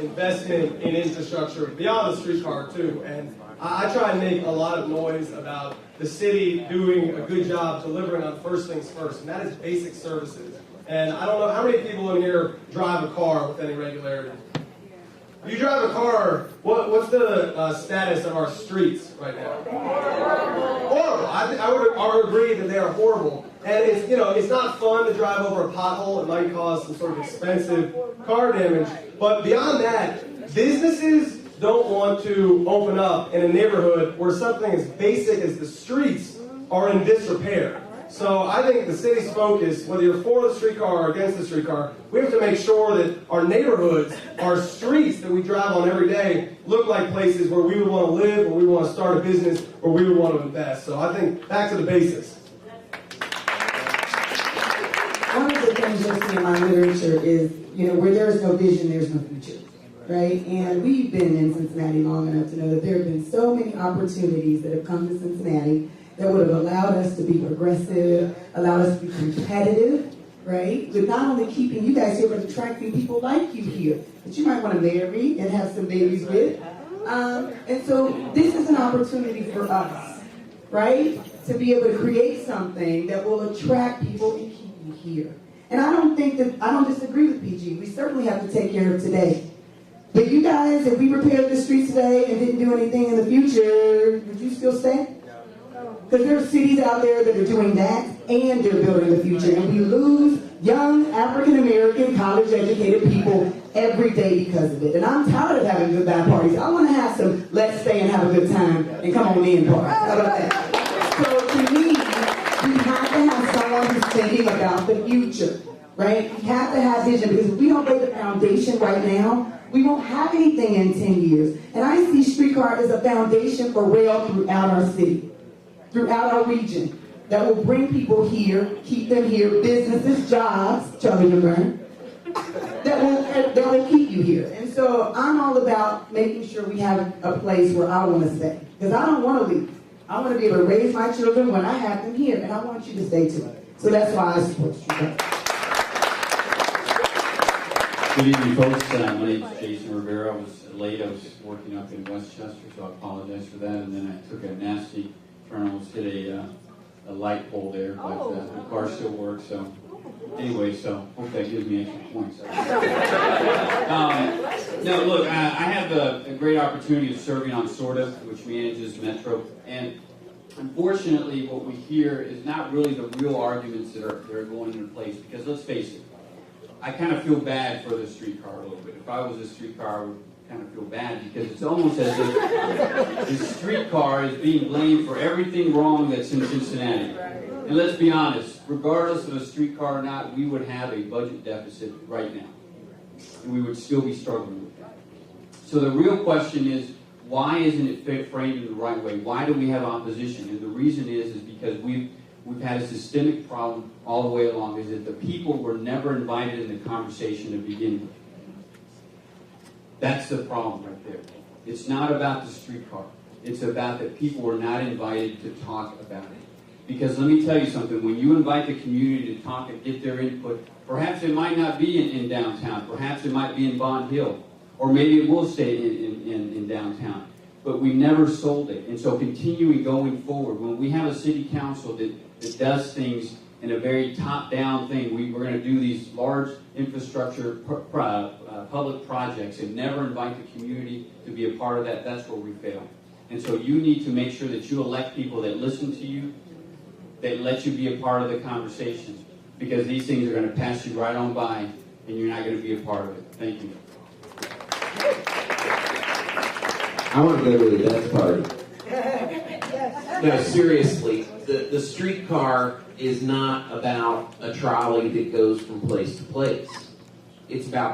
investment in infrastructure beyond the streetcar too. And I try and make a lot of noise about the city doing a good job delivering on first things first, and that is basic services. And I don't know how many people in here drive a car with any regularity. If you drive a car, what's the status of our streets right now? Horrible. I would agree that they are horrible. And it's not fun to drive over a pothole. It might cause some sort of expensive car damage. But beyond that, businesses don't want to open up in a neighborhood where something as basic as the streets are in disrepair. So I think the city's focus, whether you're for the streetcar or against the streetcar, we have to make sure that our neighborhoods, our streets that we drive on every day, look like places where we would want to live, where we want to start a business, where we would want to invest. So I think back to the basics. One of the things you'll see in my literature is, where there is no vision, there's no future, right? And we've been in Cincinnati long enough to know that there have been so many opportunities that have come to Cincinnati that would have allowed us to be progressive, allowed us to be competitive, right? With not only keeping you guys here, but attracting people like you here that you might want to marry and have some babies with. And so this is an opportunity for us, right? To be able to create something that will attract people and keep you here. And I don't disagree with PG. We certainly have to take care of today. But you guys, if we repaired the streets today and didn't do anything in the future, would you still stay? Because there are cities out there that are doing that, and they're building the future. And we lose young African-American, college-educated people every day because of it. And I'm tired of having goodbye parties. I want to have some let's stay and have a good time and come on in parties. How about that? So to me, we have to have someone who's thinking about the future, right? We have to have vision, because if we don't lay the foundation right now, we won't have anything in 10 years. And I see streetcar as a foundation for rail throughout our city, throughout our region, that will bring people here, keep them here, businesses, jobs, Charlie Laverne, that will keep you here. And so I'm all about making sure we have a place where I want to stay, because I don't want to leave. I want to be able to raise my children when I have them here, and I want you to stay too. So that's why I support streetcar. Good evening, folks. My name is Jason Rivera. I was late. I was working up in Westchester, so I apologize for that. And then I took a nasty turn, almost hit a light pole there, but the car still works. So anyway, hope that gives me extra points. No, look, I have a great opportunity of serving on SWAAGG, which manages Metro, and unfortunately, what we hear is not really the real arguments that are going into place. Because let's face it, I kind of feel bad for the streetcar a little bit. If I was a streetcar, I would kind of feel bad, because it's almost as if the streetcar is being blamed for everything wrong that's in Cincinnati. And let's be honest, regardless of a streetcar or not, we would have a budget deficit right now. And we would still be struggling with that. So the real question is, why isn't it framed in the right way? Why do we have opposition? And the reason is because we've had a systemic problem all the way along, is that the people were never invited in the conversation to begin with. That's the problem right there. It's not about the streetcar. It's about that people were not invited to talk about it. Because let me tell you something, when you invite the community to talk and get their input, perhaps it might not be in downtown, perhaps it might be in Bond Hill, or maybe it will stay in downtown. But we never sold it. And so continuing going forward, when we have a city council that does things in a very top-down thing, we're going to do these large infrastructure public projects and never invite the community to be a part of that, that's where we fail. And so you need to make sure that you elect people that listen to you, that let you be a part of the conversation, because these things are going to pass you right on by and you're not going to be a part of it. Thank you. I want to go to the death party. No, seriously, the streetcar is not about a trolley that goes from place to place. It's about